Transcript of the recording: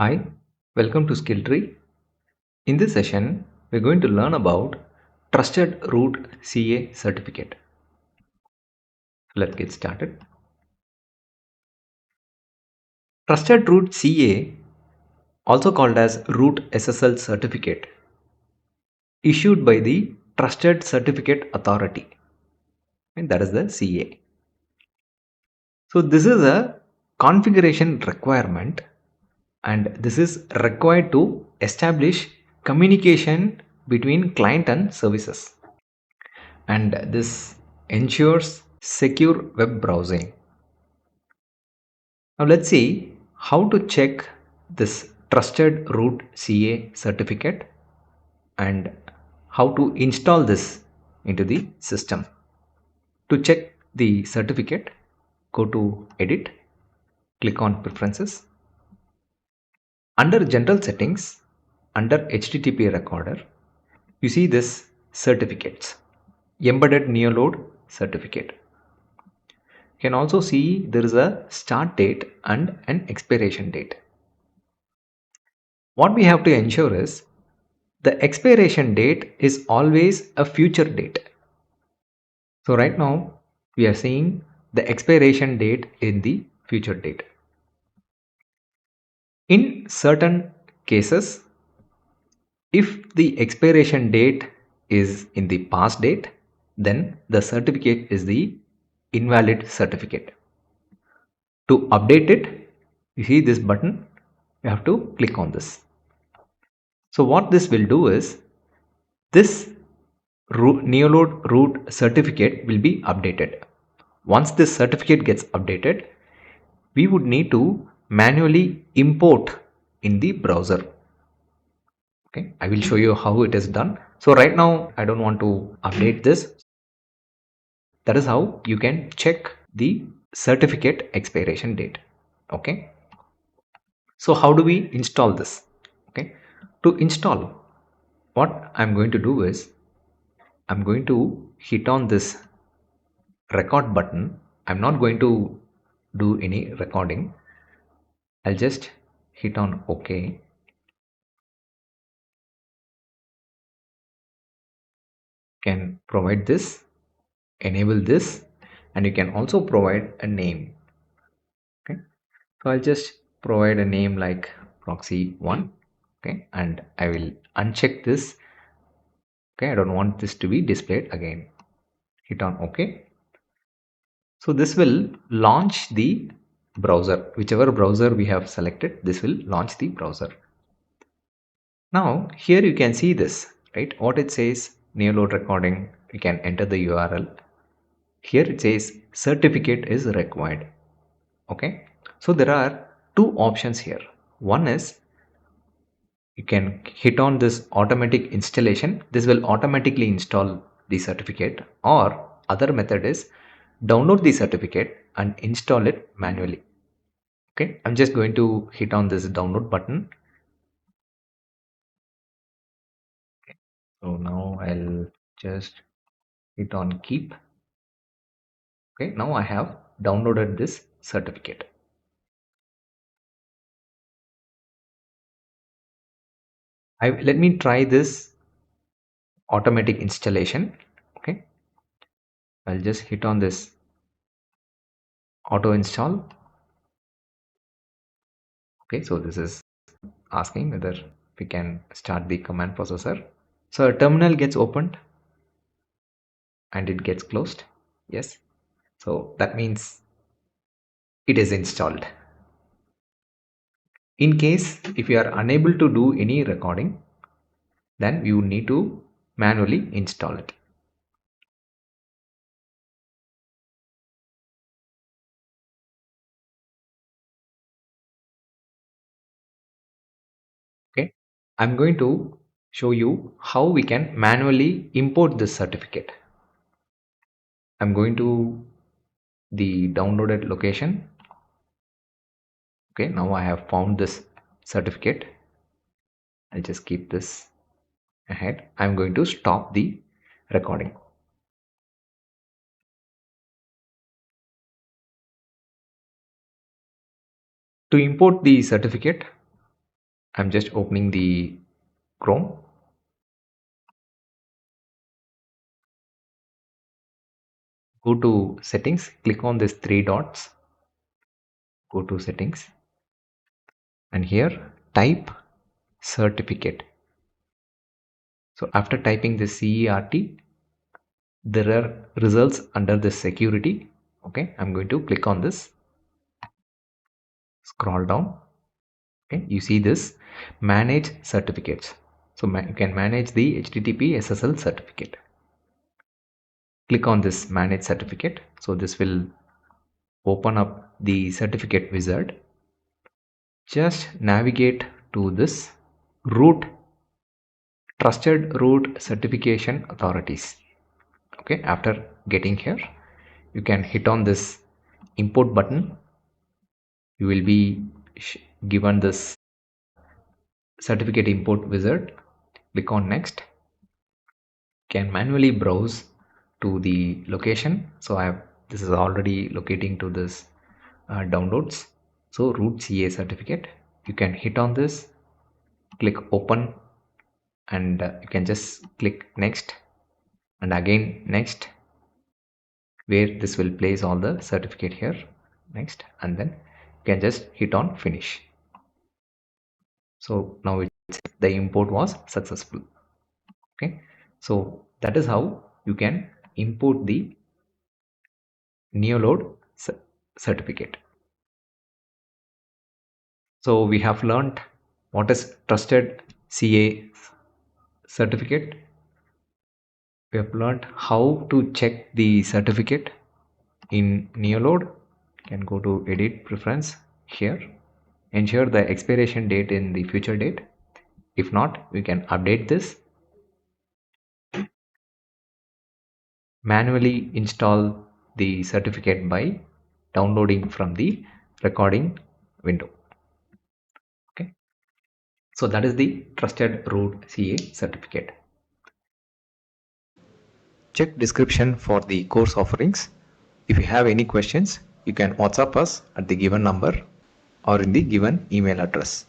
Hi, welcome to Skill Tree. In this session, we're going to learn about Trusted Root CA certificate. Let's get started. Trusted Root CA, also called as Root SSL certificate, issued by the Trusted Certificate Authority, and that is the CA. So this is a configuration requirement, and this is required to establish communication between client and services. And this ensures secure web browsing. Now let's see how to check this Trusted Root CA certificate and how to install this into the system. To check the certificate, go to Edit, click on Preferences. Under General Settings, under HTTP Recorder, you see this certificates, Embedded NeoLoad certificate. You can also see there is a start date and an expiration date. What we have to ensure is the expiration date is always a future date. So right now we are seeing the expiration date in the future date. In certain cases, if the expiration date is in the past date, then the certificate is the invalid certificate. To update it, you see this button, you have to click on this. So what this will do is this NeoLoad root certificate will be updated. Once this certificate gets updated, we would need to manually import in the browser. Okay, I will show you how it is done. So right now I don't want to update this. That is how you can check the certificate expiration date. Okay, so how do we install this? Okay, to install, what I'm going to do is I'm going to hit on this record button. I'm not going to do any recording. I'll just hit on OK. Can provide this, enable this, and you can also provide a name. Okay, so I'll just provide a name like proxy1. Okay, and I will uncheck this. Okay, I don't want this to be displayed again. Hit on OK. So this will launch the browser. Whichever browser we have selected, this will launch the browser. Now here you can see this, right? What it says, NeoLoad recording, you can enter the URL. Here it says certificate is required. Okay, so there are two options here. One is you can hit on this automatic installation. This will automatically install the certificate, or other method is download the certificate and install it manually. Okay, I'm just going to hit on this download button. So now I'll just hit on keep. Okay, now I have downloaded this certificate. Let me try this automatic installation. Okay, I'll just hit on this auto install. Okay, so this is asking whether we can start the command processor. So a terminal gets opened and it gets closed. Yes, so that means it is installed. In case if you are unable to do any recording, then you need to manually install it. Okay, I'm going to show you how we can manually import this certificate. I'm going to the downloaded location. Okay, now I have found this certificate. I'll just keep this ahead. I'm going to stop the recording. To import the certificate, I'm just opening the Chrome. Go to settings, click on these three dots, go to settings, and here type certificate. So after typing the CERT, there are results under the security. Okay, I'm going to click on this, scroll down. Okay, you see this manage certificates. So you can manage the HTTP SSL certificate. Click on this manage certificate. So this will open up the certificate wizard. Just navigate to this root, trusted root certification authorities. Okay, after getting here, you can hit on this import button. You will be given this certificate import wizard. Click on next. Can manually browse to the location. So this is already locating to this downloads. So root CA certificate, you can hit on this, click open, and you can just click next and again next, where this will place all the certificate here. Next, and then you can just hit on finish. So now the import was successful. Okay, so that is how you can import the NeoLoad certificate. So we have learned what is trusted CA certificate. We have learned how to check the certificate in NeoLoad. You can go to edit preference here. Ensure the expiration date in the future date. If not, we can update this. Manually install the certificate by downloading from the recording window. Okay, so that is the trusted root CA certificate. Check description for the course offerings. If you have any questions, you can WhatsApp us at the given number or in the given email address.